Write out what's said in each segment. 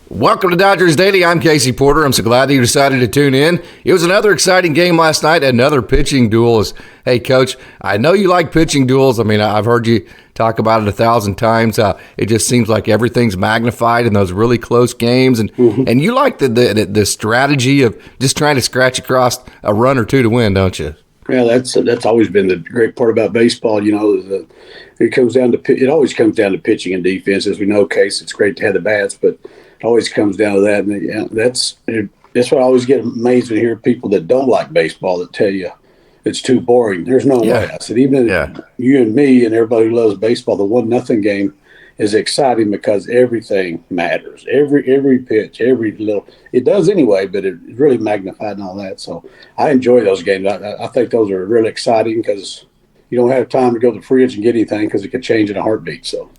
Welcome to Dodgers Daily. I'm Casey Porter. I'm so glad that you decided to tune in. It was another exciting game last night, another pitching duel. Hey, Coach, I know you like pitching duels. I mean, I've heard you talk about it 1,000 times. It just seems like everything's magnified in those really close games. And and you like the strategy of just trying to scratch across a run or two to win, don't you? Yeah, that's always been the great part about baseball. You know, it always comes down to pitching and defense. As we know, Case, it's great to have the bats, but it always comes down to that. And that's what I always get amazed to hear people that don't like baseball that tell you it's too boring. There's no way. I said, even you and me and everybody who loves baseball, the 1-0 game is exciting because everything matters. Every pitch, every little – it does anyway, but it really magnified and all that. So I enjoy those games. I think those are really exciting because you don't have time to go to the fridge and get anything because it could change in a heartbeat. So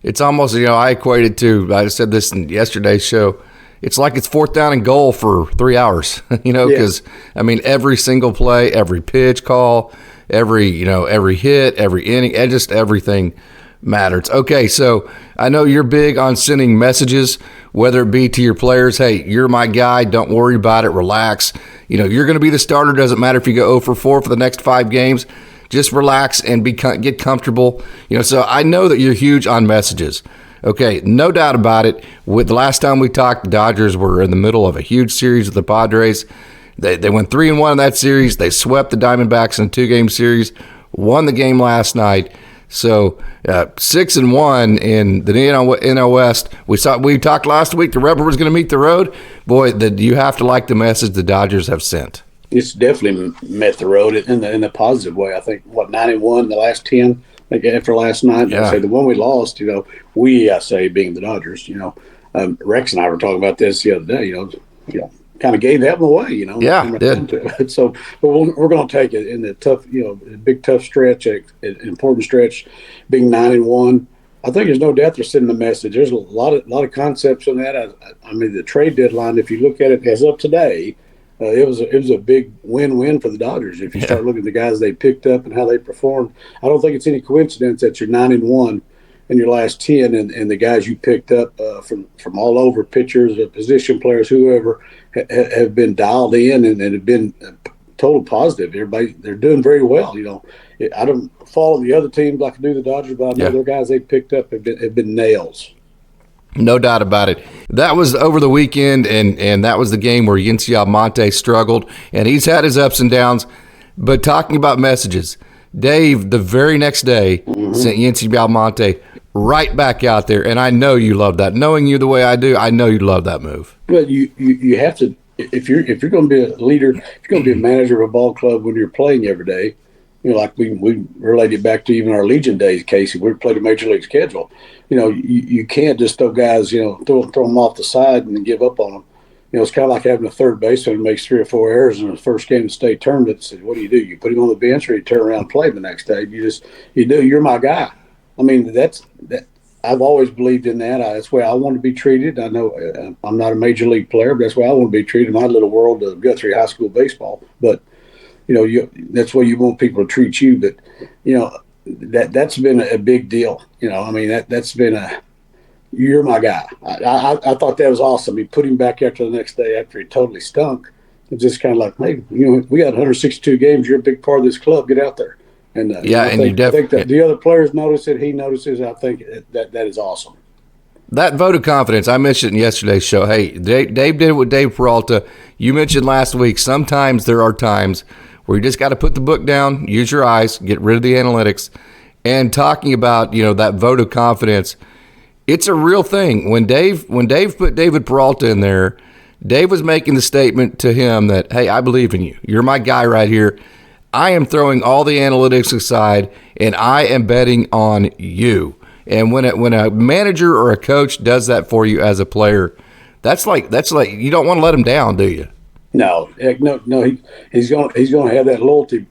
it's almost, I equate it to – I said this in yesterday's show. It's like it's 4th down and goal for 3 hours, because, I mean, every single play, every pitch call, every hit, every inning, and just everything – matters. Okay, so I know you're big on sending messages, whether it be to your players, hey, you're my guy, don't worry about it, relax. You're going to be the starter, doesn't matter if you go 0 for 4 for the next 5 games. Just relax and get comfortable. So I know that you're huge on messages. Okay, no doubt about it. With the last time we talked, the Dodgers were in the middle of a huge series with the Padres. They went 3-1 in that series. They swept the Diamondbacks in a 2-game series, won the game last night. So 6-1 in the NL West. We talked last week the rubber was going to meet the road. Boy, you have to like the message the Dodgers have sent. It's definitely met the road in the positive way. I think 9-1 the last 10. Like after last night, I say the one we lost. I say being the Dodgers. Rex and I were talking about this the other day. Kind of gave that one away, Yeah, did. So, but we're going to take it in the tough, big tough stretch, an important stretch, being 9-1. I think there's no doubt they're sending a message. There's a lot of concepts in that. I mean, the trade deadline, if you look at it as of today, it was a big win-win for the Dodgers. If you start looking at the guys they picked up and how they performed, I don't think it's any coincidence that you're 9-1 in your last 10, and the guys you picked up from all over, pitchers, position players, whoever, have been dialed in and have been total positive. Everybody, they're doing very well. I don't follow the other teams like I do the Dodgers, but I know their guys they picked up have been nails. No doubt about it. That was over the weekend, and that was the game where Muncy Almonte struggled, and he's had his ups and downs. But talking about messages, Dave, the very next day, sent Muncy Almonte right back out there, and I know you love that. Knowing you the way I do, I know you love that move. Well, you have to if you're going to be a leader, if you're going to be a manager of a ball club when you're playing every day. Like we related back to even our Legion days, Casey. We played a major league schedule. You can't just throw guys, throw them off the side and give up on them. It's kind of like having a third baseman who makes 3 or 4 errors in the first game of the state tournament. So what do? You put him on the bench, or you turn around and play the next day. You're my guy. I mean, that. I've always believed in that. That's the way I want to be treated. I know I'm not a major league player, but that's the way I want to be treated in my little world of Guthrie High School baseball. But that's the way you want people to treat you. But that's been a big deal. I mean that's been you're my guy. I thought that was awesome. He put him back after the next day after he totally stunk. It's just kind of like, hey, we got 162 games. You're a big part of this club. Get out there. And I think that the other players notice it. He notices. I think that is awesome. That vote of confidence, I mentioned in yesterday's show. Hey, Dave did it with Dave Peralta. You mentioned last week, sometimes there are times where you just got to put the book down, use your eyes, get rid of the analytics. And talking about, that vote of confidence, it's a real thing. When Dave put David Peralta in there, Dave was making the statement to him that, hey, I believe in you. You're my guy right here. I am throwing all the analytics aside, and I am betting on you. And when a manager or a coach does that for you as a player, that's like you don't want to let him down, do you? No. He's going to have that loyalty,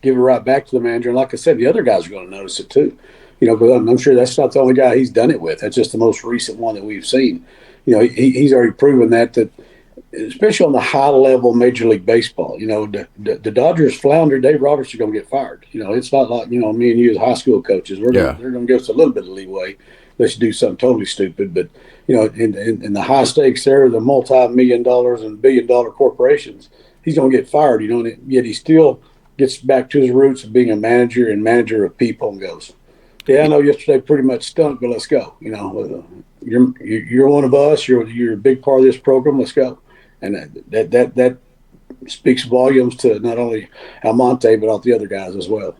give it right back to the manager. And like I said, the other guys are going to notice it too. But I'm sure that's not the only guy he's done it with. That's just the most recent one that we've seen. He's already proven that especially on the high level Major League Baseball, the Dodgers flounder, Dave Roberts is going to get fired. It's not like, me and you as high school coaches, they're going to give us a little bit of leeway. unless you do something totally stupid. But, in the high stakes there, the multi-million dollars and billion-dollar corporations, he's going to get fired, and yet he still gets back to his roots of being a manager and manager of people and goes, yeah, I know yesterday pretty much stunk, but let's go. You're one of us. You're a big part of this program. Let's go. And that speaks volumes to not only Almonte, but all the other guys as well.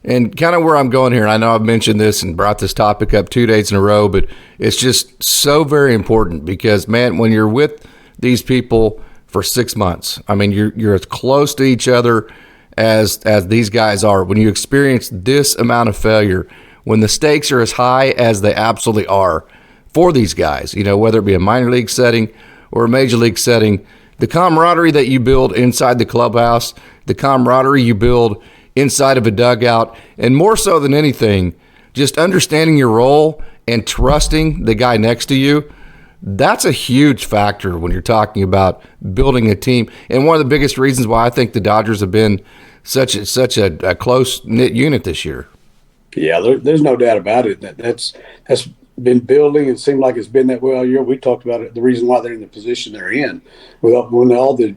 And kind of where I'm going here, and I know I've mentioned this and brought this topic up 2 days in a row, but it's just so very important because, man, when you're with these people for 6 months, I mean, you're as close to each other as these guys are. When you experience this amount of failure, when the stakes are as high as they absolutely are for these guys, whether it be a minor league setting or a major league setting, the camaraderie that you build inside the clubhouse, the camaraderie you build inside of a dugout, and more so than anything, just understanding your role and trusting the guy next to you, that's a huge factor when you're talking about building a team. And one of the biggest reasons why I think the Dodgers have been such a close-knit unit this year. Yeah, there's no doubt about it. That's been building. It seemed like it's been that way all year. We talked about it, the reason why they're in the position they're in. When all the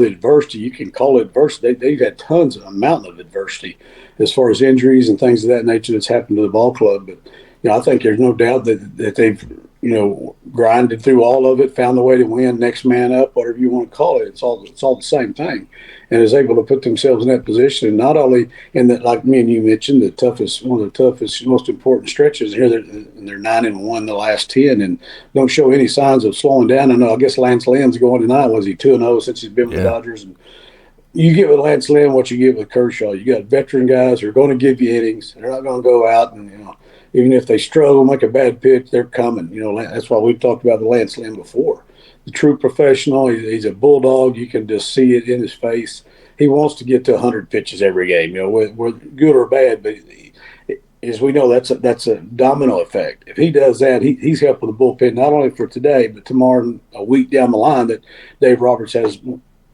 adversity, you can call it adversity, they've had a mountain of adversity as far as injuries and things of that nature that's happened to the ball club. But I think there's no doubt that they've grinded through all of it, found the way to win, next man up, whatever you want to call it. It's all the same thing, and is able to put themselves in that position. And not only in that, like me and you mentioned, one of the toughest, most important stretches here. They're 9-1 the last 10, and don't show any signs of slowing down. I guess Lance Lynn's going tonight. Was he 2-0 since he's been with the Dodgers? And you get with Lance Lynn what you get with Kershaw. You got veteran guys who are going to give you innings. They're not going to go out and even if they struggle, make a bad pitch, they're coming. That's why we've talked about the Lance Lynn before. The true professional, he's a bulldog. You can just see it in his face. He wants to get to 100 pitches every game, whether good or bad. But as we know, that's a domino effect. If he does that, he's helping the bullpen not only for today, but tomorrow and a week down the line that Dave Roberts has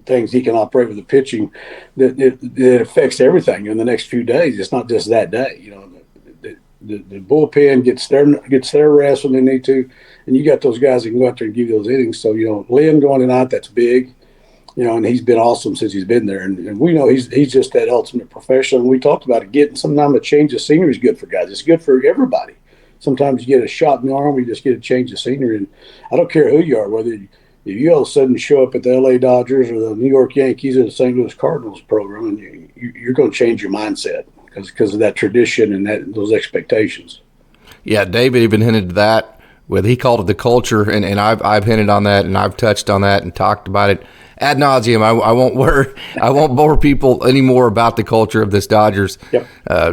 things he can operate with the pitching that affects everything in the next few days. It's not just that day, The bullpen gets their rest when they need to, and you got those guys that can go out there and give you those innings. So Lynn going tonight, that's big, and he's been awesome since he's been there, and we know he's just that ultimate professional. And we talked about it, getting sometimes a change of scenery is good for guys. It's good for everybody. Sometimes you get a shot in the arm, you just get a change of scenery, and I don't care who you are, whether if you all of a sudden show up at the LA Dodgers or the New York Yankees or the St. Louis Cardinals program, and you're going to change your mindset. Because of that tradition and those expectations. Yeah, David even hinted to that. He called it the culture, and I've hinted on that, and I've touched on that and talked about it ad nauseum. I won't bore people anymore about the culture of this Dodgers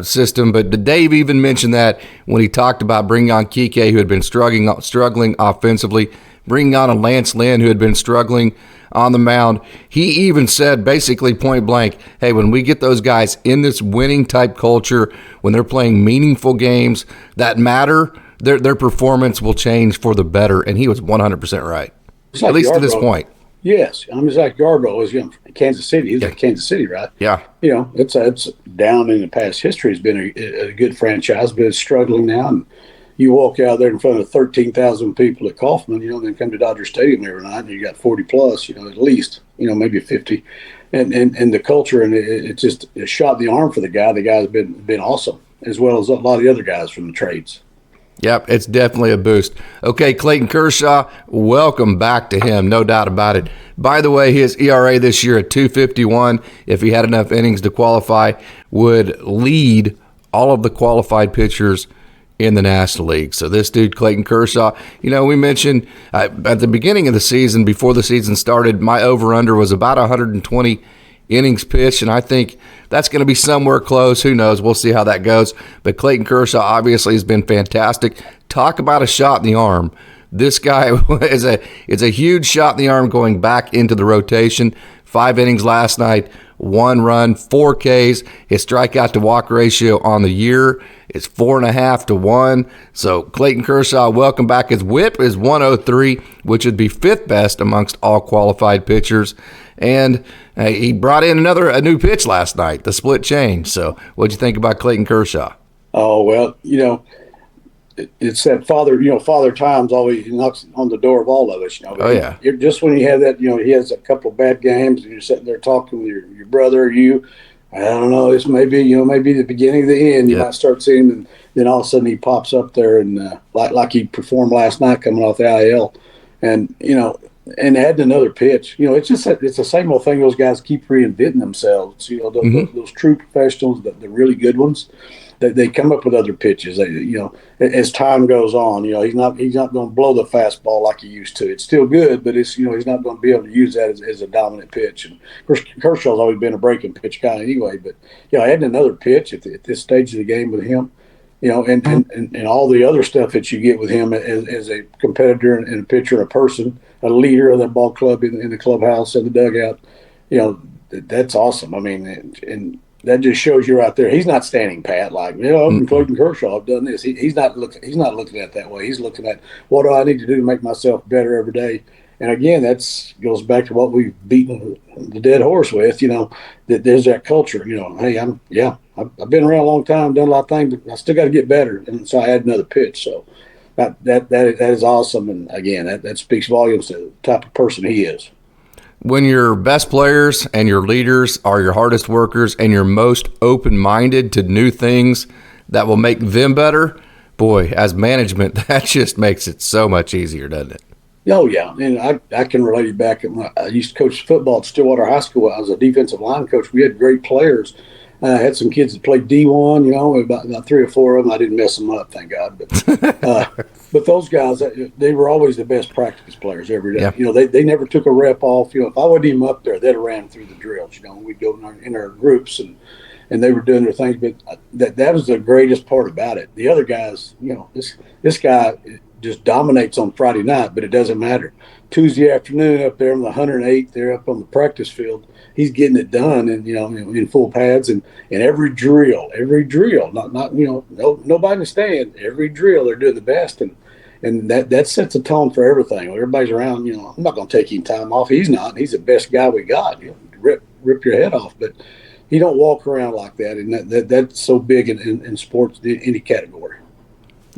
system. But Dave even mentioned that when he talked about bringing on Kike, who had been struggling offensively, bringing on a Lance Lynn, who had been struggling on the mound. He even said basically point blank, hey, when we get those guys in this winning type culture, when they're playing meaningful games that matter, their performance will change for the better. And he was 100% right, at least to this point. Yes. It's like Yarbrough was from Kansas City. He's like Kansas City, right? Yeah. It's down in the past history. It's been a good franchise, but it's struggling now. And you walk out there in front of 13,000 people at Kauffman, then come to Dodger Stadium every night, and you got 40 plus, at least, maybe 50, and the culture, and it's just a shot in the arm for the guy. The guy's been awesome, as well as a lot of the other guys from the trades. Yep, it's definitely a boost. Okay, Clayton Kershaw, welcome back to him, no doubt about it. By the way, his ERA this year at 2.51, if he had enough innings to qualify, would lead all of the qualified pitchers in the National League. So this dude, Clayton Kershaw, we mentioned at the beginning of the season, before the season started, my over-under was about 120 innings pitched, and I think that's going to be somewhere close. Who knows? We'll see how that goes. But Clayton Kershaw obviously has been fantastic. Talk about a shot in the arm. This guy is a huge shot in the arm going back into the rotation. 5 innings last night, 1 run, 4 Ks. His strikeout to walk ratio on the year is 4.5 to 1. So Clayton Kershaw, welcome back. His whip is 103, which would be 5th best amongst all qualified pitchers. And he brought in a new pitch last night, the split change. So what'd you think about Clayton Kershaw? Oh, well, it's that father time's always knocks on the door of all of us. Oh yeah. Just when you have that, he has a couple of bad games, and you're sitting there talking with your brother or you. I don't know. This may be, maybe the beginning of the end. You might start seeing him, and then all of a sudden he pops up there, and like he performed last night coming off the IL, and and adding another pitch. It's just it's the same old thing. Those guys keep reinventing themselves. Those true professionals, the really good ones. They come up with other pitches. As time goes on, he's not going to blow the fastball like he used to. It's still good, but it's he's not going to be able to use that as a dominant pitch. And of course, Kershaw's always been a breaking pitch guy anyway. But adding another pitch at this stage of the game with him, and all the other stuff that you get with him as a competitor and a pitcher, a person, a leader of that ball club in the clubhouse and the dugout, that's awesome. I mean, and that just shows you right there. He's not standing pat like, I'm Clayton Kershaw. I've done this. He's not looking at it that way. He's looking at, what do I need to do to make myself better every day? And again, goes back to what we've beaten the dead horse with. That there's that culture. Hey, I've been around a long time, done a lot of things, but I still got to get better. And so I add another pitch. So that is awesome. And again, that speaks volumes to the type of person he is. When your best players and your leaders are your hardest workers and you're most open-minded to new things that will make them better, boy, as management, that just makes it so much easier, doesn't it? Oh, yeah. And I can relate it back. I used to coach football at Stillwater High School. I was a defensive line coach. We had great players. I had some kids that played D1, about 3 or 4 of them. I didn't mess them up, thank God. But those guys, they were always the best practice players every day. Yeah. They never took a rep off. If I wasn't even up there, they'd have ran through the drills. We'd go in our groups and they were doing their things. But that was the greatest part about it. The other guys, this guy just dominates on Friday night, but it doesn't matter. Tuesday afternoon up there on the 108th, they're up on the practice field. He's getting it done, and in full pads, and every drill, not nobody in the stand. Every drill, they're doing the best, and that sets a tone for everything. Everybody's around. I'm not going to take him time off. He's not. He's the best guy we got. Rip your head off, but he don't walk around like that, and that's so big in sports, any category.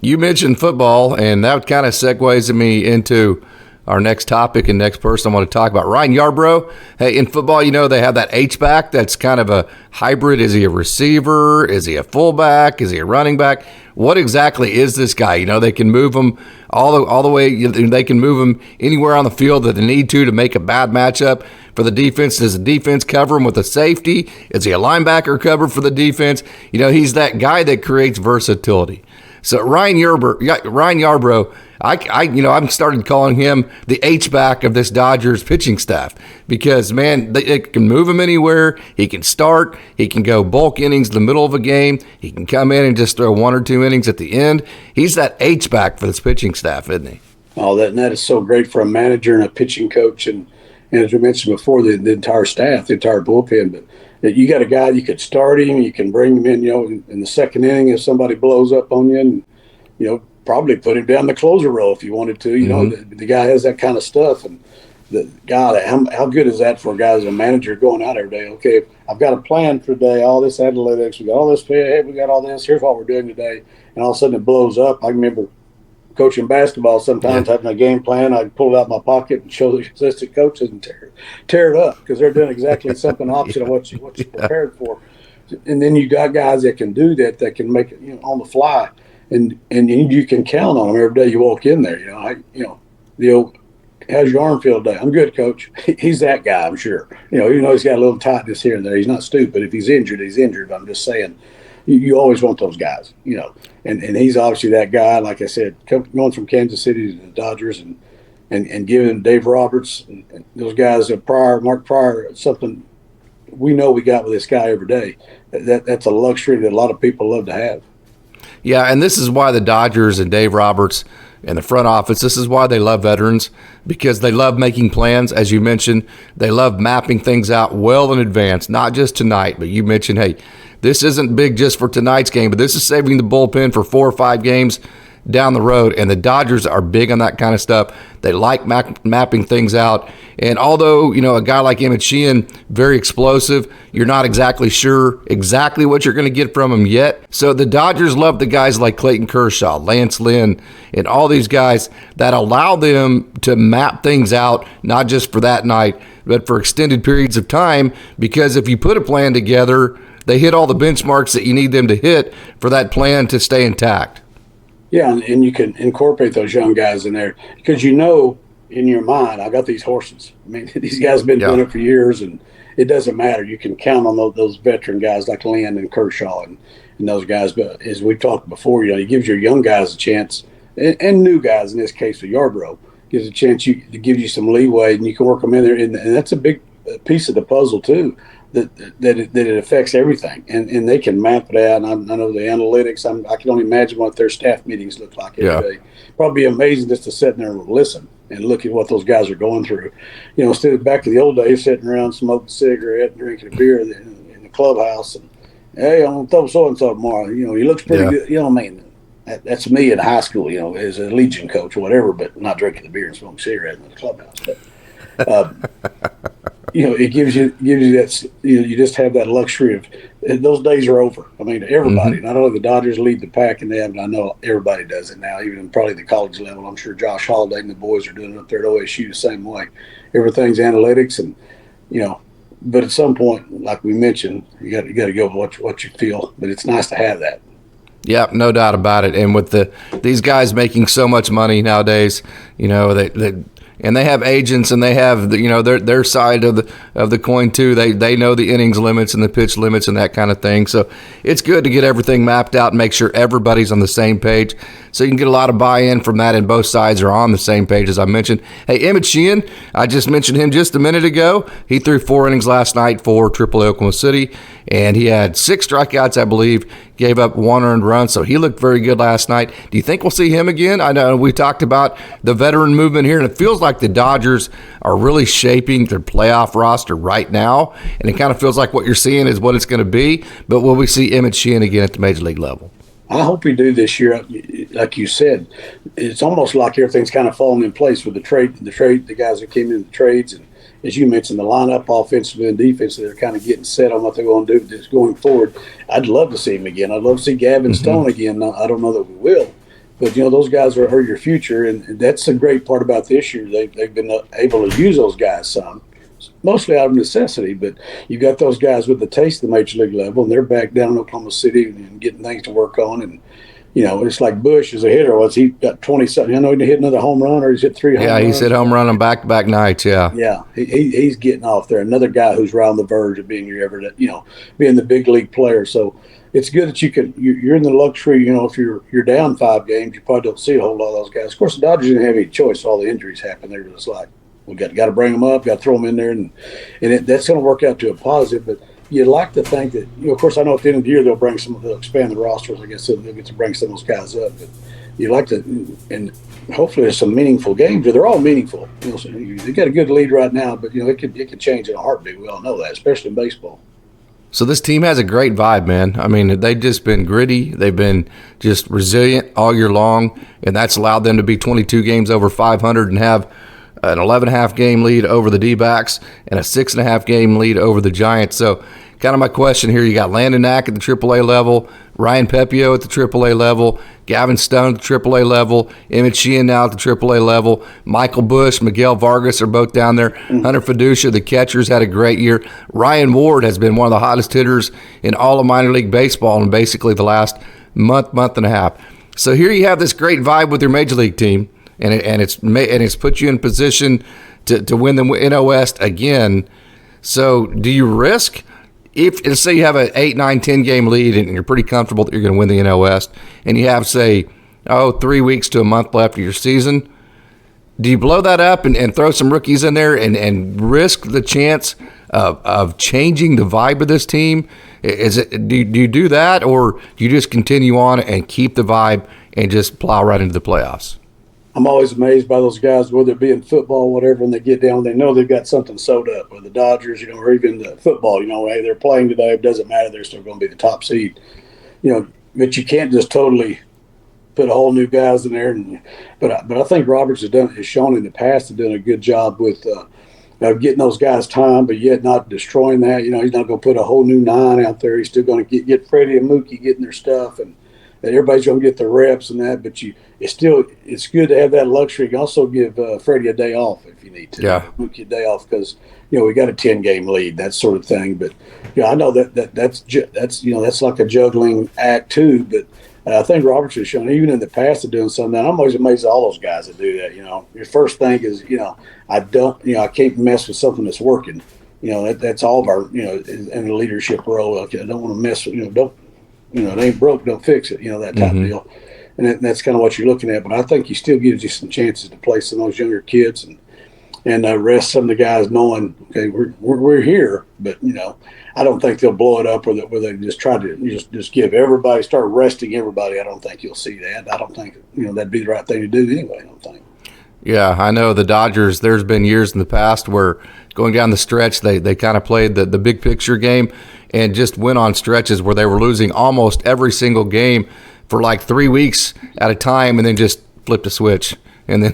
You mentioned football, and that kind of segues me into our next topic and next person I want to talk about. Ryan Yarbrough. Hey, in football, they have that H-back that's kind of a hybrid. Is he a receiver? Is he a fullback? Is he a running back? What exactly is this guy? They can move him all the way. They can move him anywhere on the field that they need to make a bad matchup for the defense. Does the defense cover him with a safety? Is he a linebacker cover for the defense? He's that guy that creates versatility. So Ryan Yarbrough, I've started calling him the H-back of this Dodgers pitching staff because, man, they can move him anywhere. He can start. He can go bulk innings in the middle of a game. He can come in and just throw 1 or 2 innings at the end. He's that H-back for this pitching staff, isn't he? Oh, that is so great for a manager and a pitching coach, and as we mentioned before, the entire staff, the entire bullpen. But you got a guy, you could start him, you can bring him in, in the second inning if somebody blows up on you, and probably put him down the closer row if you wanted to. The guy has that kind of stuff, and how good is that for a guy as a manager going out every day? Okay, I've got a plan for the day. All this analytics, we got all this. Hey, we got all this. Here's what we're doing today, and all of a sudden it blows up. I remember coaching basketball sometimes, having a game plan. I'd pull it out of my pocket and show the assistant coaches and tear it up because they're doing exactly something opposite of what you prepared for. And then you got guys that can do that can make it on the fly, and you can count on them every day you walk in there. How's your arm feel today? I'm good, coach. He's that guy, I'm sure. Even though he's got a little tightness here and there, he's not stupid. If he's injured, he's injured. I'm just saying, you always want those guys, and he's obviously that guy. Like I said, going from Kansas City to the Dodgers and giving Dave Roberts and those guys Mark Pryor, something we know we got with this guy every day. That's a luxury that a lot of people love to have. Yeah, and this is why the Dodgers and Dave Roberts and the front office, this is why they love veterans, because they love making plans. As you mentioned, they love mapping things out well in advance, not just tonight, but you mentioned, hey, this isn't big just for tonight's game, but this is saving the bullpen for 4 or 5 games down the road. And the Dodgers are big on that kind of stuff. They like mapping things out. And although, a guy like Emmett Sheehan, very explosive, you're not exactly sure exactly what you're going to get from him yet. So the Dodgers love the guys like Clayton Kershaw, Lance Lynn, and all these guys that allow them to map things out, not just for that night, but for extended periods of time. Because if you put a plan together, they hit all the benchmarks that you need them to hit for that plan to stay intact. Yeah, and you can incorporate those young guys in there because in your mind, I got these horses. I mean, these guys have been doing it for years, and it doesn't matter. You can count on those veteran guys like Lynn and Kershaw and those guys. But as we talked before, it gives your young guys a chance, and new guys, in this case with Yarbrough, gives a chance to give you some leeway, and you can work them in there. And that's a big piece of the puzzle, too. That it affects everything, and they can map it out. And I know the analytics. I can only imagine what their staff meetings look like every day. Probably amazing just to sit there and listen and look at what those guys are going through. Instead of back to the old days, sitting around smoking a cigarette and drinking a beer in the clubhouse, and hey, I'm gonna throw so and so tomorrow. He looks pretty good. I mean, that's me in high school. As a Legion coach or whatever, but not drinking the beer and smoking a cigarette in the clubhouse. But, it gives you that, you just have that luxury of those days are over. I mean, everybody, not only the Dodgers lead the pack in that, but I know everybody does it now, even in probably the college level. I'm sure Josh Holiday and the boys are doing it up there at OSU the same way. Everything's analytics, and, but at some point, like we mentioned, you got to go with what you feel, but it's nice to have that. Yeah, no doubt about it. And with these guys making so much money nowadays, and they have agents, and they have their side of the coin too. They know the innings limits and the pitch limits and that kind of thing. So it's good to get everything mapped out and make sure everybody's on the same page. So you can get a lot of buy-in from that, and both sides are on the same page, as I mentioned. Hey, Emmett Sheehan, I just mentioned him just a minute ago. He threw 4 innings last night for AAA Oklahoma City, and he had 6 strikeouts, I believe. Gave up 1 earned run, so he looked very good last night. Do you think we'll see him again? I know we talked about the veteran movement here, and it feels like the Dodgers are really shaping their playoff roster right now, and it kind of feels like what you're seeing is what it's going to be. But will we see Emmett Sheehan again at the Major League level? I hope we do this year. Like you said, it's almost like everything's kind of falling in place with the guys that came in the trades, and as you mentioned, the lineup offensively and defensively, they're kind of getting set on what they're going to do just going forward. I'd love to see him again. I'd love to see Gavin Stone again. I don't know that we will, but those guys are your future, and that's the great part about this year. They've been able to use those guys some, mostly out of necessity, but you got those guys with the taste of the Major League level, and they're back down in Oklahoma City and getting things to work on. And it's like Bush as a hitter. He got 20-something? I know he hit another home run, or he's hit 3 home runs. Yeah, he's hit home run on back-to-back nights, yeah. Yeah, he's getting off there. Another guy who's right on the verge of being being the big league player. So it's good that you're in the luxury, if you're down 5 games, you probably don't see a whole lot of those guys. Of course, the Dodgers didn't have any choice. All the injuries happened. They were just like, we got to bring them up, got to throw them in there, and that's going to work out to a positive. But you'd like to think that, of course, I know at the end of the year they'll expand the rosters. I guess they'll get to bring some of those guys up. But you'd like to, and hopefully there's some meaningful games. They're all meaningful. So they got a good lead right now, but it could change in a heartbeat. We all know that, especially in baseball. So this team has a great vibe, man. I mean, they've just been gritty. They've been just resilient all year long, and that's allowed them to be 22 games over 500 and have an 11.5 game lead over the D-backs and a 6.5 game lead over the Giants. So kind of my question here, you got Landon Knack at the AAA level, Ryan Pepio at the AAA level, Gavin Stone at the AAA level, Emmett Sheehan now at the AAA level, Michael Bush, Miguel Vargas are both down there. Hunter Fiducia, the catchers, had a great year. Ryan Ward has been one of the hottest hitters in all of minor league baseball in basically the last month and a half. So here you have this great vibe with your major league team, and it's put you in position to win the NL West again. So do you risk, if let's say you have an 8, 9, 10 game lead and you're pretty comfortable that you're going to win the NL West, and you have, say, 3 weeks to a month left of your season, do you blow that up and throw some rookies in there and risk the chance of changing the vibe of this team? Do you do that, or do you just continue on and keep the vibe and just plow right into the playoffs? I'm always amazed by those guys, whether it be in football or whatever, when they get down, they know they've got something sewed up. Or the Dodgers, or even the football, hey, they're playing today. It doesn't matter. They're still going to be the top seed. But you can't just totally put a whole new guys in there. But I think Roberts has shown in the past done a good job with getting those guys time, but yet not destroying that. He's not going to put a whole new 9 out there. He's still going to get Freddie and Mookie getting their stuff, and everybody's going to get their reps and that. But it's good to have that luxury. You can also give Freddie a day off if you need to. Yeah, Mookie a day off because we got a 10-game lead, that sort of thing. But I know that's like a juggling act too. But I think Roberts has shown, even in the past, of doing something. I'm always amazed at all those guys that do that. Your first thing is, I can't mess with something that's working. That's all of our, in a leadership role. Like, I don't want to mess with, it ain't broke, don't fix it. That type of deal. And that's kind of what you're looking at. But I think he still gives you some chances to play some of those younger kids and rest some of the guys knowing, okay, we're here, but I don't think they'll blow it up where they just try to just give everybody, start resting everybody. I don't think you'll see that. I don't think that'd be the right thing to do anyway. I don't think. Yeah, I know the Dodgers. There's been years in the past where going down the stretch, they kind of played the big picture game and just went on stretches where they were losing almost every single game for like 3 weeks at a time, and then just flipped a switch. And then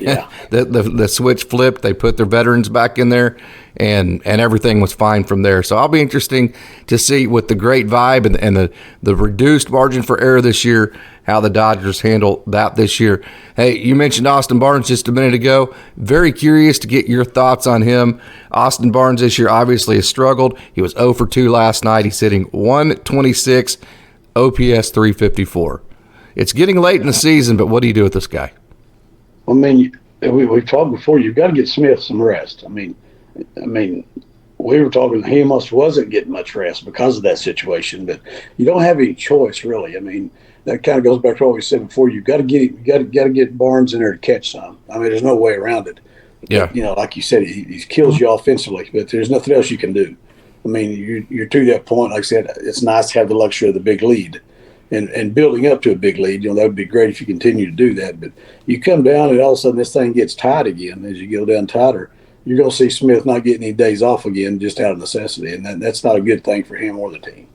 the switch flipped. They put their veterans back in there, and everything was fine from there. So I'll be interesting to see with the great vibe and the reduced margin for error this year, how the Dodgers handle that this year. Hey, you mentioned Austin Barnes just a minute ago. Very curious to get your thoughts on him. Austin Barnes this year obviously has struggled. He was 0 for 2 last night. He's hitting 126, OPS 354. It's getting late in the season, but what do you do with this guy? I mean, we've talked before. You've got to get Smith some rest. I mean, we were talking. He almost wasn't getting much rest because of that situation. But you don't have any choice, really. I mean, that kind of goes back to what we said before. You've got to get Barnes in there to catch some. I mean, there's no way around it. Yeah. But, like you said, he kills you offensively, but there's nothing else you can do. I mean, you're to that point. Like I said, it's nice to have the luxury of the big lead. And building up to a big lead, that would be great if you continue to do that. But you come down and all of a sudden this thing gets tight again. As you go down tighter, you're going to see Smith not getting any days off again just out of necessity. And that's not a good thing for him or the team.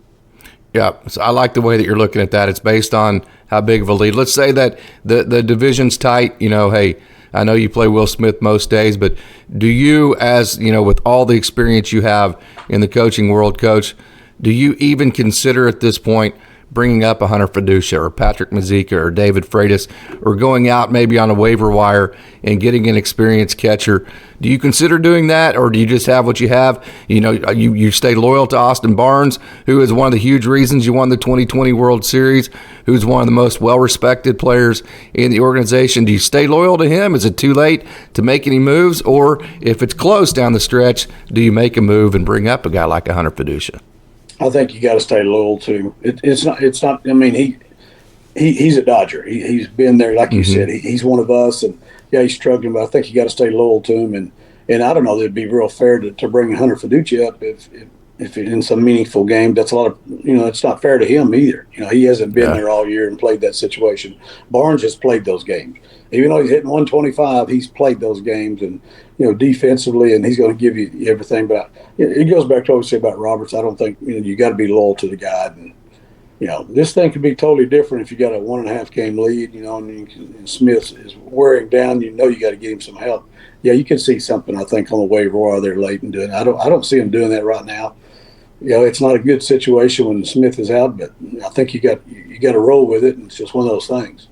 Yeah, so I like the way that you're looking at that. It's based on how big of a lead. Let's say that the division's tight. Hey, I know you play Will Smith most days, but do you, as with all the experience you have in the coaching world, Coach, do you even consider at this point bringing up a Hunter Fiducia or Patrick Mazeika or David Freitas, or going out maybe on a waiver wire and getting an experienced catcher? Do you consider doing that, or do you just have what you have? You stay loyal to Austin Barnes, who is one of the huge reasons you won the 2020 World Series, who's one of the most well-respected players in the organization. Do you stay loyal to him? Is it too late to make any moves? Or if it's close down the stretch, do you make a move and bring up a guy like a Hunter Fiducia? I think you got to stay loyal to. It's not. I mean, he's a Dodger. He's been there, like you said. He's one of us, and he's struggling. But I think you got to stay loyal to him. And I don't know that it'd be real fair to bring Hunter Fiducia up if in some meaningful game. That's a lot of it's not fair to him either. He hasn't been there all year and played that situation. Barnes has played those games. Even though he's hitting 125, he's played those games and defensively, and he's going to give you everything. But it goes back to what we say about Roberts. I don't think you got to be loyal to the guy. And this thing could be totally different if you got a 1.5 game lead. And Smith is wearing down. You got to get him some help. Yeah, you can see something. I think on the waiver wire there late and doing. I don't see him doing that right now. It's not a good situation when Smith is out, but I think you got to roll with it. And it's just one of those things.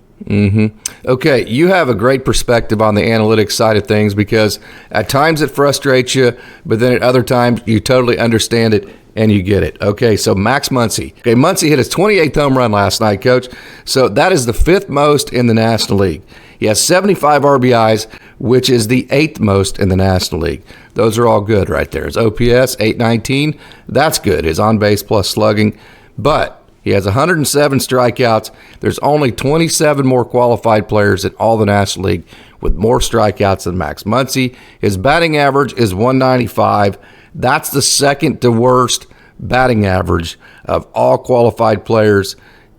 Okay, you have a great perspective on the analytics side of things, because at times it frustrates you, but then at other times you totally understand it and you get it. Okay, so Max Muncy. Okay, Muncy hit his 28th home run last night, Coach. So that is the 5th most in the National League. He has 75 RBIs, which is the 8th most in the National League. Those are all good right there. His OPS, 819. That's good. His on-base plus slugging. But he has 107 strikeouts. There's only 27 more qualified players in all the National League with more strikeouts than Max Muncy. His batting average is 195. That's the second to worst batting average of all qualified players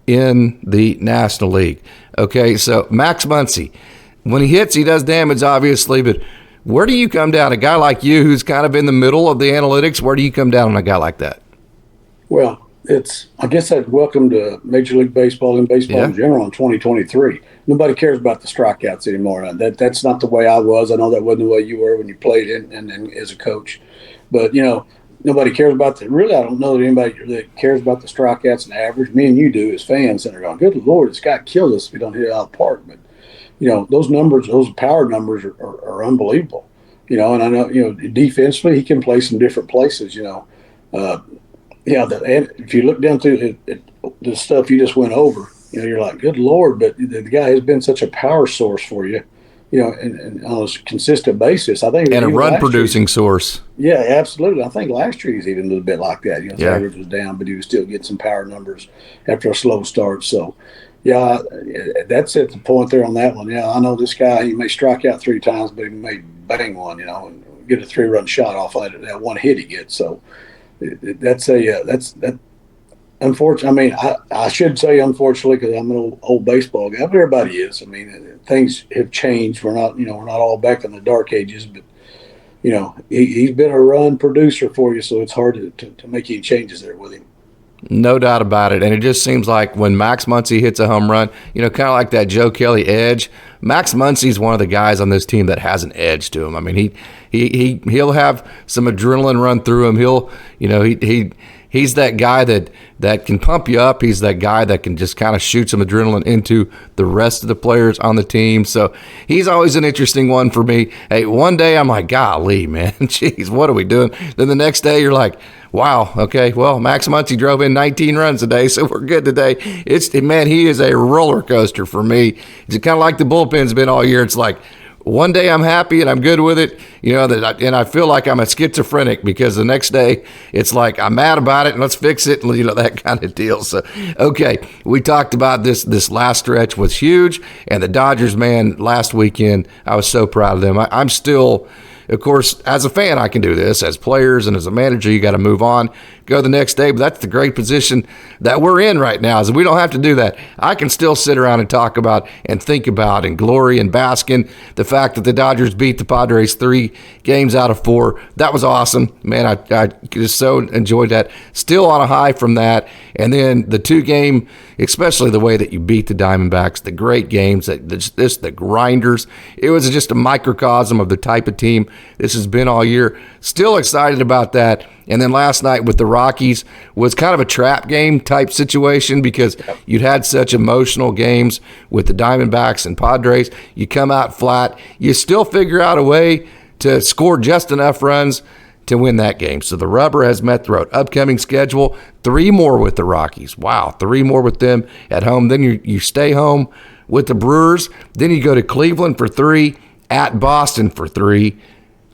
in the National League. Okay, so Max Muncy, when he hits, he does damage, obviously, but where do you come down? A guy like you who's kind of in the middle of the analytics, where do you come down on a guy like that? Well, I guess I'd welcome to Major League Baseball and baseball in general in 2023. Nobody cares about the strikeouts anymore. That's not the way I was. I know that wasn't the way you were when you played and as a coach. But, nobody cares about that. Really, I don't know that anybody that cares about the strikeouts and average. Me and you do as fans that are going, good Lord, this guy killed us if we don't hit it out of the park. But, those numbers, those power numbers are unbelievable. And I know, defensively, he can play some different places, if you look down through the stuff you just went over, you're like, good Lord, but the guy has been such a power source for you, and on a consistent basis. I think, and a run-producing source. Yeah, absolutely. I think last year he's even a little bit like that. His average was down, but he was still getting some power numbers after a slow start. So, that's at the point there on that one. Yeah, I know this guy, he may strike out 3 times, but he may bang one, and get a 3-run shot off that one hit he gets. So, that's unfortunate. I mean, I should say unfortunately because I'm an old baseball guy, but everybody is. I mean, things have changed. We're not all back in the dark ages, but he's been a run producer for you, so it's hard to make any changes there with him. No doubt about it. And it just seems like when Max Muncy hits a home run, kind of like that Joe Kelly edge, Max Muncy's one of the guys on this team that has an edge to him. I mean, he'll have some adrenaline run through him. He's that guy that can pump you up. He's that guy that can just kind of shoot some adrenaline into the rest of the players on the team. So he's always an interesting one for me. Hey, one day I'm like, golly, man, jeez, what are we doing? Then the next day you're like, wow, okay, well, Max Muncy drove in 19 runs today, so we're good today. He is a roller coaster for me. It's kind of like the bullpen's been all year. It's like, one day I'm happy and I'm good with it, and I feel like I'm a schizophrenic because the next day it's like I'm mad about it and let's fix it, and that kind of deal. So, okay, we talked about this last stretch was huge, and the Dodgers, man, last weekend, I was so proud of them. I'm still, of course, as a fan, I can do this. As players and as a manager, you got to move on, go the next day. But that's the great position that we're in right now, is we don't have to do that. I can still sit around and talk about and think about and glory and bask in the fact that the Dodgers beat the Padres 3 games out of 4. That was awesome. Man, I just so enjoyed that. Still on a high from that. And then the 2-game, especially the way that you beat the Diamondbacks, the great games, the grinders. It was just a microcosm of the type of team this has been all year. Still excited about that. And then last night with the Rockies was kind of a trap game type situation because you'd had such emotional games with the Diamondbacks and Padres. You come out flat. You still figure out a way to score just enough runs to win that game. So the rubber has met the road. Upcoming schedule, 3 more with the Rockies. Wow, 3 more with them at home. Then you stay home with the Brewers. Then you go to Cleveland for 3, at Boston for 3,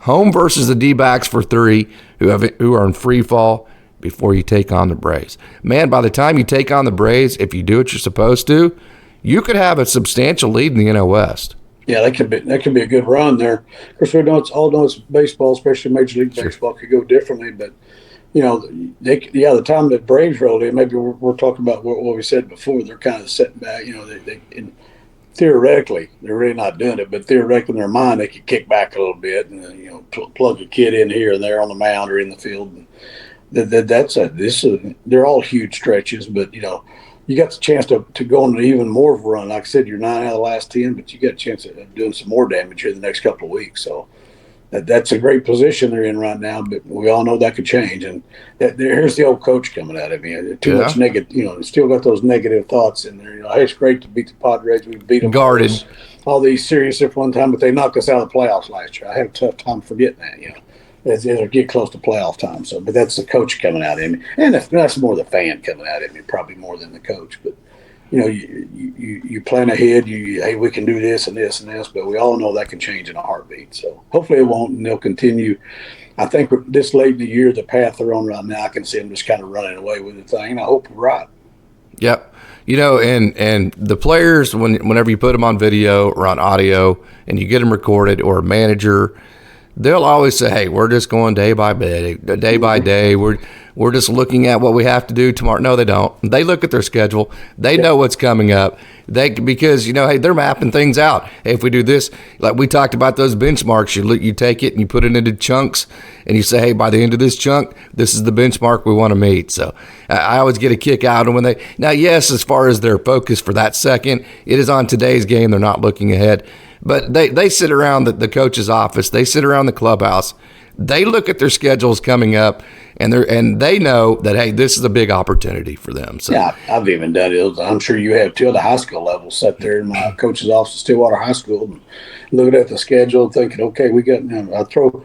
home versus the D-backs for 3, who are in free fall before you take on the Braves. Man, by the time you take on the Braves, if you do what you're supposed to, you could have a substantial lead in the NL West. Yeah, that could be a good run there. Of course, we all know it's baseball, especially Major League Baseball, could go differently. But the time that Braves rolled in, maybe we're talking about what we said before. They're kind of setting back. Theoretically, they're really not doing it, but theoretically in their mind, they could kick back a little bit and plug a kid in here and there on the mound or in the field. And they're all huge stretches, but you got the chance to go on even more of a run. Like I said, you're 9 out of the last 10, but you got a chance of doing some more damage here the next couple of weeks. So that's a great position they're in right now, but we all know that could change. And here's the old coach coming at me. Too much negative, still got those negative thoughts in there. Hey, it's great to beat the Padres. We beat them. Guarded. All these serious at one time, but they knocked us out of the playoffs last year. I have a tough time forgetting that, as they get close to playoff time. So, but that's the coach coming out at me. And that's more the fan coming out at me, probably more than the coach. But, you plan ahead. Hey, we can do this and this and this, but we all know that can change in a heartbeat. So hopefully it won't, and they'll continue. I think this late in the year, the path they're on right now, I can see them just kind of running away with the thing. And I hope we're right. Yep. And the players, whenever you put them on video or on audio and you get them recorded, or a manager, they'll always say, "Hey, we're just going day by day. We're just looking at what we have to do tomorrow." No, they don't. They look at their schedule. They know what's coming up. Because hey, they're mapping things out. Hey, if we do this, like we talked about those benchmarks, you take it and you put it into chunks, and you say, "Hey, by the end of this chunk, this is the benchmark we want to meet." So I always get a kick out of when they now. Yes, as far as their focus for that second, it is on today's game. They're not looking ahead. But they sit around the coach's office. They sit around the clubhouse. They look at their schedules coming up, and they know that, hey, this is a big opportunity for them. So yeah, I've even done it. I'm sure you have too at the high school level. Sat there in my coach's office at Stillwater High School and looking at the schedule and thinking, okay, we got. I throw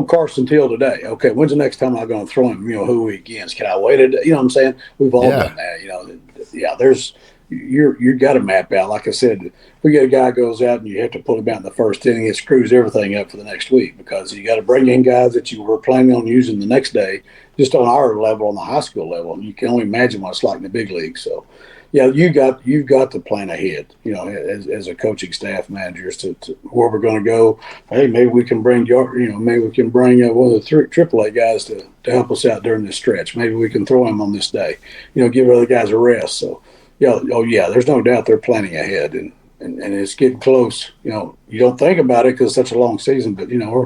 Carson Till today. Okay, when's the next time I'm going to throw him? Who are we against? Can I wait a day? You know what I'm saying? We've all done that. There's. You got to map out. Like I said, if we get a guy goes out and you have to pull him out in the first inning, it screws everything up for the next week because you got to bring in guys that you were planning on using the next day, just on our level, on the high school level. And you can only imagine what it's like in the big league. So, yeah, you've got to plan ahead. As a coaching staff managers to where we're going to go. Hey, maybe we can bring one of the AAA guys to help us out during this stretch. Maybe we can throw him on this day. Give other guys a rest. So. Yeah, there's no doubt they're planning ahead, and it's getting close. You don't think about it because it's such a long season, but we're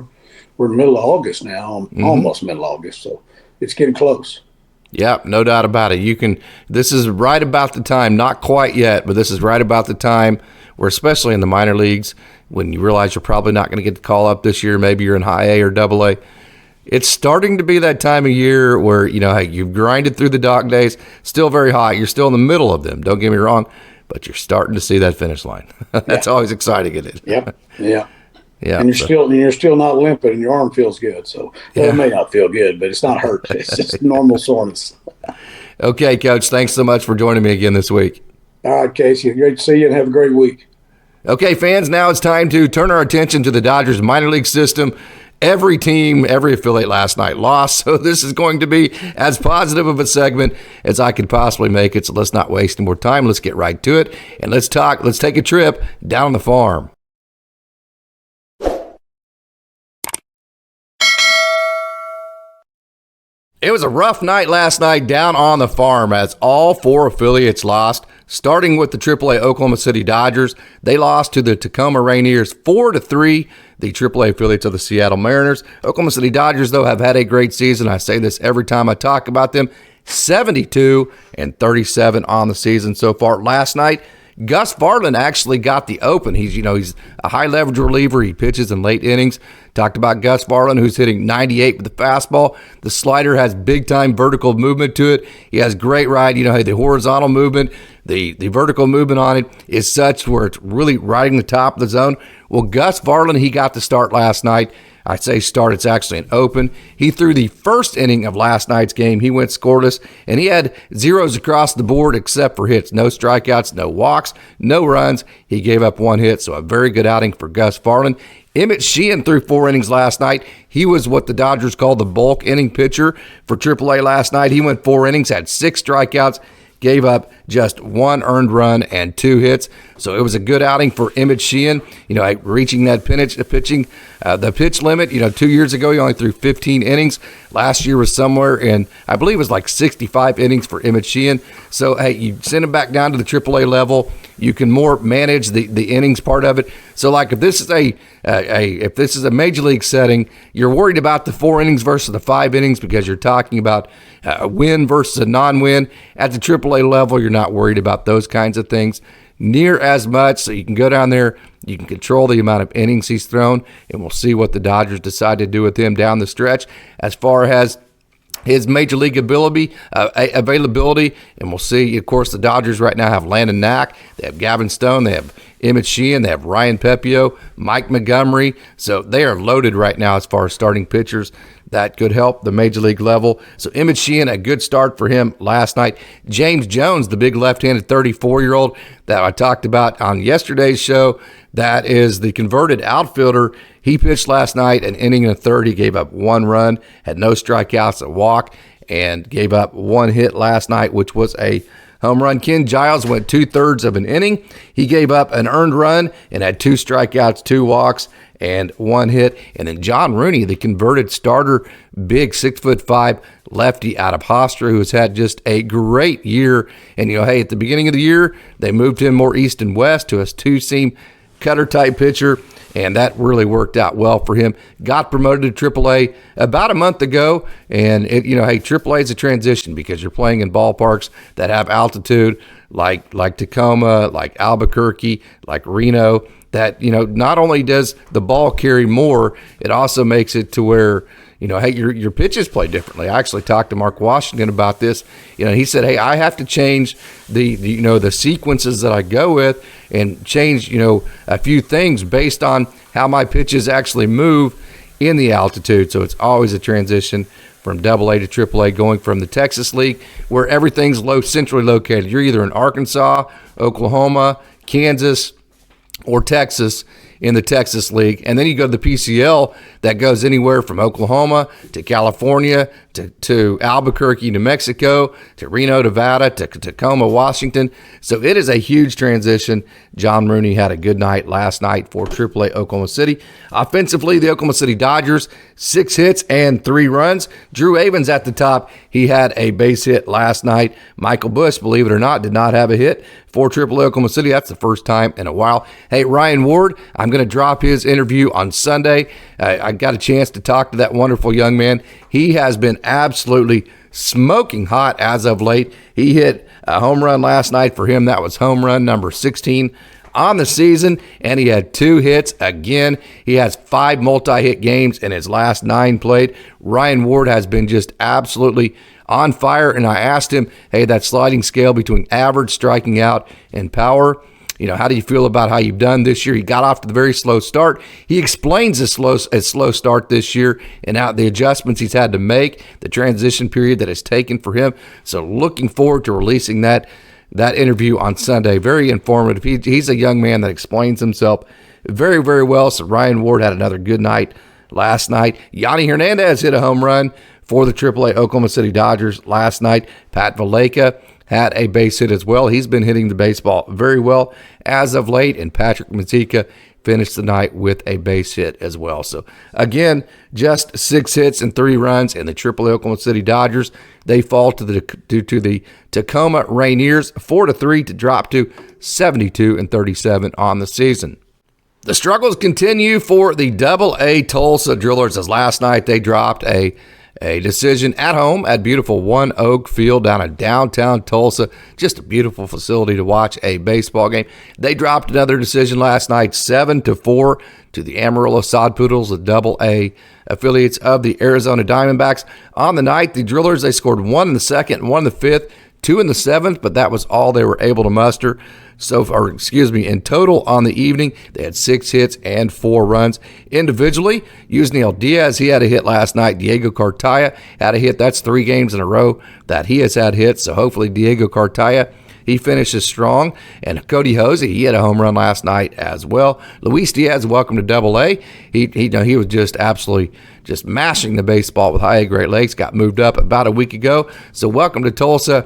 in the middle of August now, almost middle of August, so it's getting close. Yeah, no doubt about it. This is right about the time, not quite yet, but this is right about the time where, especially in the minor leagues, when you realize you're probably not going to get the call up this year, maybe you're in high A or double A. It's starting to be that time of year where, hey, you've grinded through the dog days, still very hot. You're still in the middle of them. Don't get me wrong, but you're starting to see that finish line. That's always exciting, isn't it? Yep. Yeah. Yeah. And you're still not limping and your arm feels good. So it may not feel good, but it's not hurt. It's just normal soreness. Okay, Coach. Thanks so much for joining me again this week. All right, Casey. Great to see you and have a great week. Okay, fans, now it's time to turn our attention to the Dodgers minor league system. Every team, every affiliate last night lost, so this is going to be as positive of a segment as I could possibly make it. So let's not waste any more time. Let's get right to it, and let's take a trip down the farm. It was a rough night last night down on the farm as all four affiliates lost, starting with the AAA Oklahoma City Dodgers. They lost to the Tacoma Rainiers 4-3, the AAA affiliates of the Seattle Mariners. Oklahoma City Dodgers, though, have had a great season. I say this every time I talk about them. 72-37 on the season so far. Last night, Gus Varlin actually got the open. He's a high leverage reliever. He pitches in late innings. Talked about Gus Varlin, who's hitting 98 with the fastball. The slider has big time vertical movement to it. He has great ride. The horizontal movement, the vertical movement on it is such where it's really riding the top of the zone. Well, Gus Varlin, he got the start last night. I say start, it's actually an open. He threw the first inning of last night's game. He went scoreless, and he had zeros across the board except for hits. No strikeouts, no walks, no runs. He gave up one hit, so a very good outing for Gus Varlin. Emmett Sheehan threw 4 innings last night. He was what the Dodgers call the bulk inning pitcher for AAA last night. He went 4 innings, had 6 strikeouts, gave up just 1 earned run and 2 hits. So it was a good outing for Emmett Sheehan, reaching that the pitch limit. 2 years ago, he only threw 15 innings. Last year was somewhere in, I believe it was like 65 innings for Emmett Sheehan. So, hey, you send him back down to the AAA level. You can more manage the innings part of it. So, like if this is a major league setting, you're worried about the 4 innings versus the 5 innings because you're talking about a win versus a non-win. At the AAA level, you're not worried about those kinds of things near as much. So you can go down there, you can control the amount of innings he's thrown, and we'll see what the Dodgers decide to do with him down the stretch as far as his major league availability, and we'll see. Of course, the Dodgers right now have Landon Knack, they have Gavin Stone, they have Emmett Sheehan, they have Ryan Pepio, Mike Montgomery. So they are loaded right now as far as starting pitchers. That could help the major league level. So Emmett Sheehan, a good start for him last night. James Jones, the big left-handed 34-year-old that I talked about on yesterday's show, that is the converted outfielder. He pitched last night, an inning and a third. He gave up 1 run, had no strikeouts, a walk, and gave up 1 hit last night, which was a home run. Ken Giles went 2/3 of an inning. He gave up an earned run and had 2 strikeouts, 2 walks, and 1 hit. And then John Rooney, the converted starter, big 6'5" lefty out of Hofstra, who has had just a great year. And, hey, at the beginning of the year, they moved him more east and west to a 2-seam cutter-type pitcher, and that really worked out well for him. Got promoted to AAA about a month ago, and AAA is a transition because you're playing in ballparks that have altitude like Tacoma, like Albuquerque, like Reno, that, not only does the ball carry more, it also makes it to where, your pitches play differently. I actually talked to Mark Washington about this. He said, hey, I have to change the sequences that I go with and change, a few things based on how my pitches actually move in the altitude. So it's always a transition from AA to AAA, going from the Texas League, where everything's centrally located. You're either in Arkansas, Oklahoma, Kansas, or Texas in the Texas League. And then you go to the PCL that goes anywhere from Oklahoma to California to Albuquerque, New Mexico, to Reno, Nevada, to Tacoma, Washington. So it is a huge transition. John Rooney had a good night last night for AAA Oklahoma City. Offensively, the Oklahoma City Dodgers, 6 hits and 3 runs. Drew Avens at the top. He had a base hit last night. Michael Bush, believe it or not, did not have a hit for AAA Oklahoma City. That's the first time in a while. Hey, Ryan Ward, I'm going to drop his interview on Sunday. I got a chance to talk to that wonderful young man. He has been absolutely smoking hot as of late. He hit a home run last night for him. That was home run number 16 on the season, and he had 2 hits again. He has 5 multi-hit games in his last 9 played. Ryan Ward has been just absolutely on fire, and I asked him, hey, that sliding scale between average, striking out, and power, how do you feel about how you've done this year? He got off to the very slow start. He explains his slow start this year and how the adjustments he's had to make, the transition period that it's taken for him. So looking forward to releasing that interview on Sunday. Very informative. He's a young man that explains himself very, very well. So Ryan Ward had another good night last night. Yanni Hernandez hit a home run for the AAA Oklahoma City Dodgers last night. Pat Valleca had a base hit as well. He's been hitting the baseball very well as of late, and Patrick Muncy finished the night with a base hit as well. So again, just 6 hits and 3 runs, and the AAA Oklahoma City Dodgers, they fall to the Tacoma Rainiers 4-3 to drop to 72-37 on the season. The struggles continue for the AA Tulsa Drillers, as last night they dropped a decision at home at beautiful One Oak Field down in downtown Tulsa. Just a beautiful facility to watch a baseball game. They dropped another decision last night, 7-4 to the Amarillo Sod Poodles, the AA affiliates of the Arizona Diamondbacks. On the night, the Drillers, they scored 1 in the second, 1 in the fifth, 2 in the seventh, but that was all they were able to muster. In total on the evening, they had 6 hits and 4 runs. Individually, Yusniel Diaz, he had a hit last night. Diego Cartaya had a hit. That's 3 games in a row that he has had hits, so hopefully Diego Cartaya, he finishes strong. And Cody Hoese, he had a home run last night as well. Luis Diaz, welcome to AA. He was just absolutely just mashing the baseball with High A Great Lakes. Got moved up about a week ago. So welcome to Tulsa,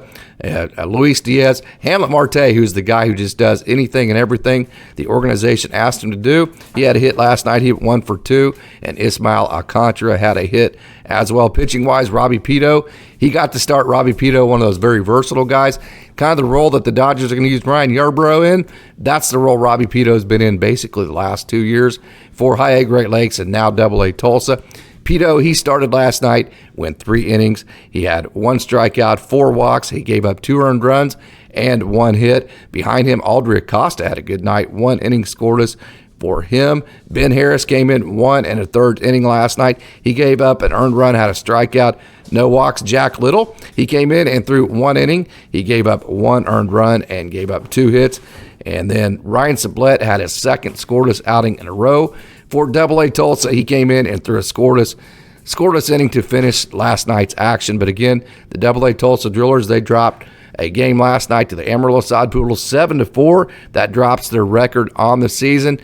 Luis Diaz. Hamlet Marte, who's the guy who just does anything and everything the organization asked him to do. He had a hit last night. He hit 1 for 2. And Ismael Alcantara had a hit as well. Pitching-wise, Robbie Pito, he got to start. Robbie Pito, one of those very versatile guys. Kind of the role that the Dodgers are going to use Ryan Yarbrough in. That's the role Robbie Pito's been in basically the last 2 years for High A Great Lakes and now AA Tulsa. Pito, he started last night, went 3 innings. He had 1 strikeout, 4 walks. He gave up 2 earned runs and 1 hit. Behind him, Aldrich Acosta had a good night, 1 inning scoreless for him. Ben Harris came in 1 1/3 inning last night. He gave up an earned run, had a strikeout, no walks. Jack Little, he came in and threw 1 inning. He gave up 1 earned run and gave up 2 hits. And then Ryan Sublette had his 2nd scoreless outing in a row for AA Tulsa. He came in and threw a scoreless inning to finish last night's action. But again, the AA Tulsa Drillers, they dropped a game last night to the Amarillo Sod Poodles, 7-4. That drops their record on the season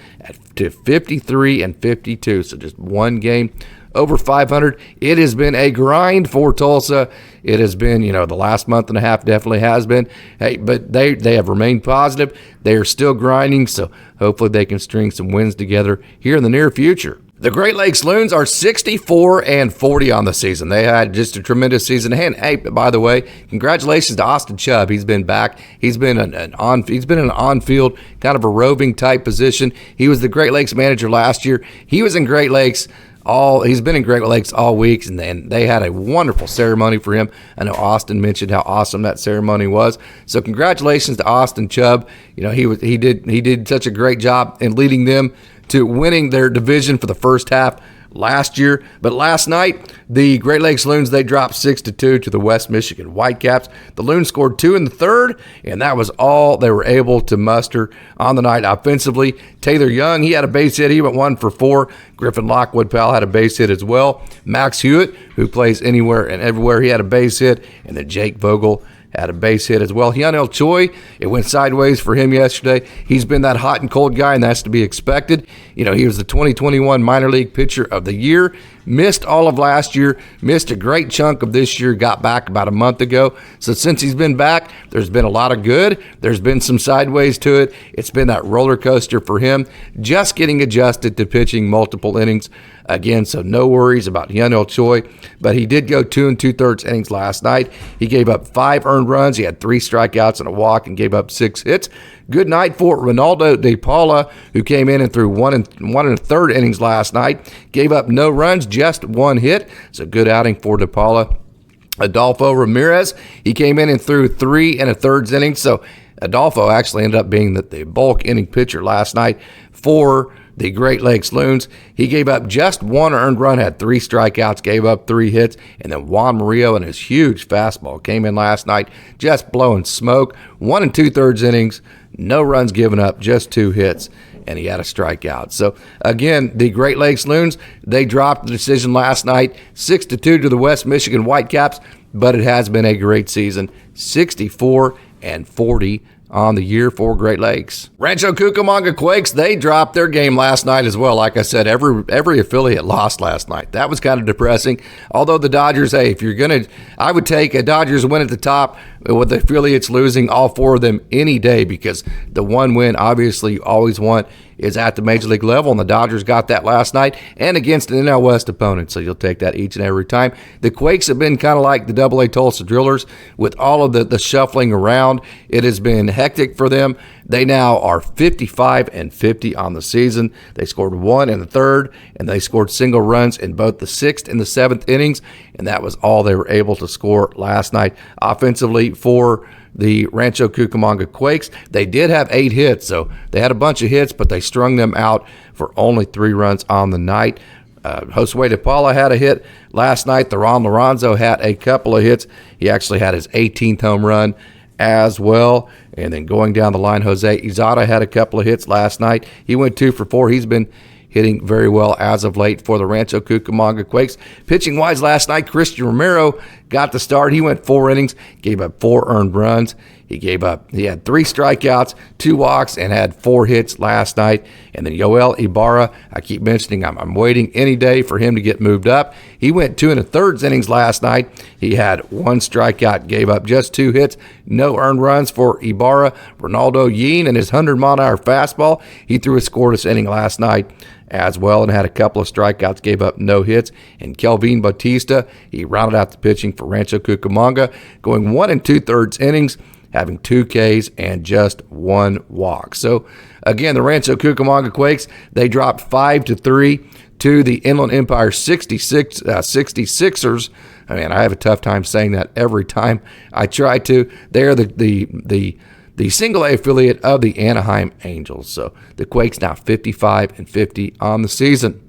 to 53-52. So just 1 game over 500. It has been a grind for Tulsa. It has been, the last month and a half definitely has been. Hey, but they have remained positive. They are still grinding, so hopefully they can string some wins together here in the near future. The Great Lakes Loons are 64-40 on the season. They had just a tremendous season. And hey, by the way, congratulations to Austin Chubb. He's been back. He's been an on-field kind of a roving type position. He was the Great Lakes manager last year. He was in Great Lakes. He's been in Great Lakes all week, and they had a wonderful ceremony for him. I know Austin mentioned how awesome that ceremony was. So congratulations to Austin Chubb. He did such a great job in leading them to winning their division for the first half last year. But last night, the Great Lakes Loons, they dropped 6-2 to the West Michigan Whitecaps. The Loons scored 2 in the third, and that was all they were able to muster on the night offensively. Taylor Young, he had a base hit. He went 1 for 4. Griffin Lockwood Powell had a base hit as well. Max Hewitt, who plays anywhere and everywhere, he had a base hit. And then Jake Vogel had a base hit as well. Hyunel Choi, it went sideways for him yesterday. He's been that hot and cold guy, and that's to be expected. He was the 2021 Minor League Pitcher of the Year. Missed all of last year, missed a great chunk of this year, got back about a month ago. So since he's been back, there's been a lot of good. There's been some sideways to it. It's been that roller coaster for him, just getting adjusted to pitching multiple innings again. So no worries about Hyunel Choi, but he did go 2 2/3 innings last night. He gave up 5 earned runs. He had 3 strikeouts and a walk and gave up 6 hits. Good night for Ronaldo De Paula, who came in and threw 1 1/3 innings last night. Gave up no runs, just 1 hit. It's a good outing for De Paula. Adolfo Ramirez, he came in and threw 3 1/3 innings. So Adolfo actually ended up being the bulk inning pitcher last night for the Great Lakes Loons. He gave up just 1 earned run, had 3 strikeouts, gave up 3 hits, and then Juan Murillo and his huge fastball came in last night just blowing smoke. 1 2/3 innings, no runs given up, just 2 hits, and he had a strikeout. So again, the Great Lakes Loons, they dropped the decision last night, 6-2 to the West Michigan Whitecaps, but it has been a great season, 64-40 on the year for Great Lakes. Rancho Cucamonga Quakes, they dropped their game last night as well. Like I said, every affiliate lost last night. That was kind of depressing. Although the Dodgers, hey, if you're going to, I would take a Dodgers win at the top with the affiliates losing all 4 of them any day, because the one win, obviously, you always want is at the major league level, and the Dodgers got that last night and against an NL West opponent, so you'll take that each and every time. The Quakes have been kind of like the AA Tulsa Drillers with all of the shuffling around. It has been hectic for them. They now are 55-50 on the season. They scored 1 in the third, and they scored single runs in both the 6th and the 7th innings, and that was all they were able to score last night offensively for the Rancho Cucamonga Quakes. They did have 8 hits, so they had a bunch of hits, but they strung them out for only 3 runs on the night. Josue De Paula had a hit last night. Theron Lorenzo had a couple of hits. He actually had his 18th home run as well. And then going down the line, Jose Izada had a couple of hits last night. He went 2 for 4. He's been hitting very well as of late for the Rancho Cucamonga Quakes. Pitching-wise last night, Christian Romero got the start. He went 4 innings, gave up 4 earned runs. He had 3 strikeouts, 2 walks, and had 4 hits last night. And then Yoel Ibarra, I keep mentioning I'm waiting any day for him to get moved up. He went 2 1/3 innings last night. He had 1 strikeout, gave up just 2 hits, no earned runs for Ibarra. Ronaldo Yeen and his 100-mile-an-hour fastball, he threw a scoreless inning last night as well and had a couple of strikeouts, gave up no hits. And Kelvin Bautista, he rounded out the pitching for Rancho Cucamonga, going 1 2/3 innings, having 2 Ks and just 1 walk. So, again, the Rancho Cucamonga Quakes, they dropped 5-3 to the Inland Empire 66ers. I mean, I have a tough time saying that every time I try to. They're the single-A affiliate of the Anaheim Angels. So the Quakes now 55-50 on the season.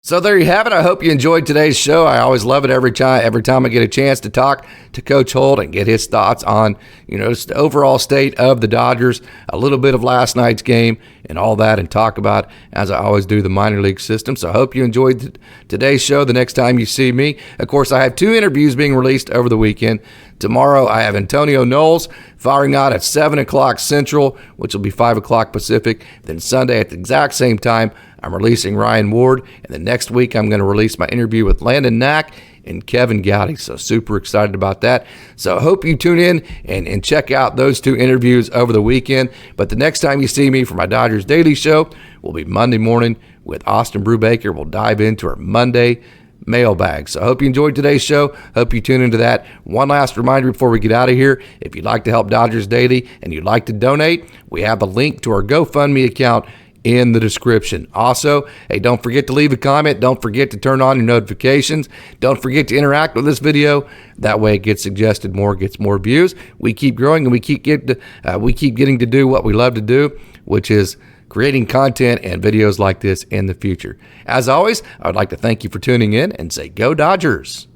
So there you have it. I hope you enjoyed today's show. I always love it every time I get a chance to talk to Coach Holt and get his thoughts on, just the overall state of the Dodgers, a little bit of last night's game, and all that and talk about, as I always do, the minor league system. So I hope you enjoyed today's show. The next time you see me, of course, I have 2 interviews being released over the weekend. Tomorrow, I have Antonio Knowles firing out at 7 o'clock Central, which will be 5 o'clock Pacific. Then Sunday at the exact same time, I'm releasing Ryan Ward. And then next week, I'm going to release my interview with Landon Knack and Kevin Gowdy. So super excited about that. So I hope you tune in and check out those 2 interviews over the weekend. But the next time you see me for my Dodgers Daily Show will be Monday morning with Austin Brubaker. We'll dive into our Monday mailbag. So I hope you enjoyed today's show. Hope you tune into that. One last reminder before we get out of here. If you'd like to help Dodgers Daily and you'd like to donate, we have a link to our GoFundMe account in the description. Also, hey, don't forget to leave a comment. Don't forget to turn on your notifications. Don't forget to interact with this video. That way it gets suggested more, gets more views. We keep growing and we keep getting to do what we love to do, which is creating content and videos like this in the future. As always, I would like to thank you for tuning in and say, go Dodgers.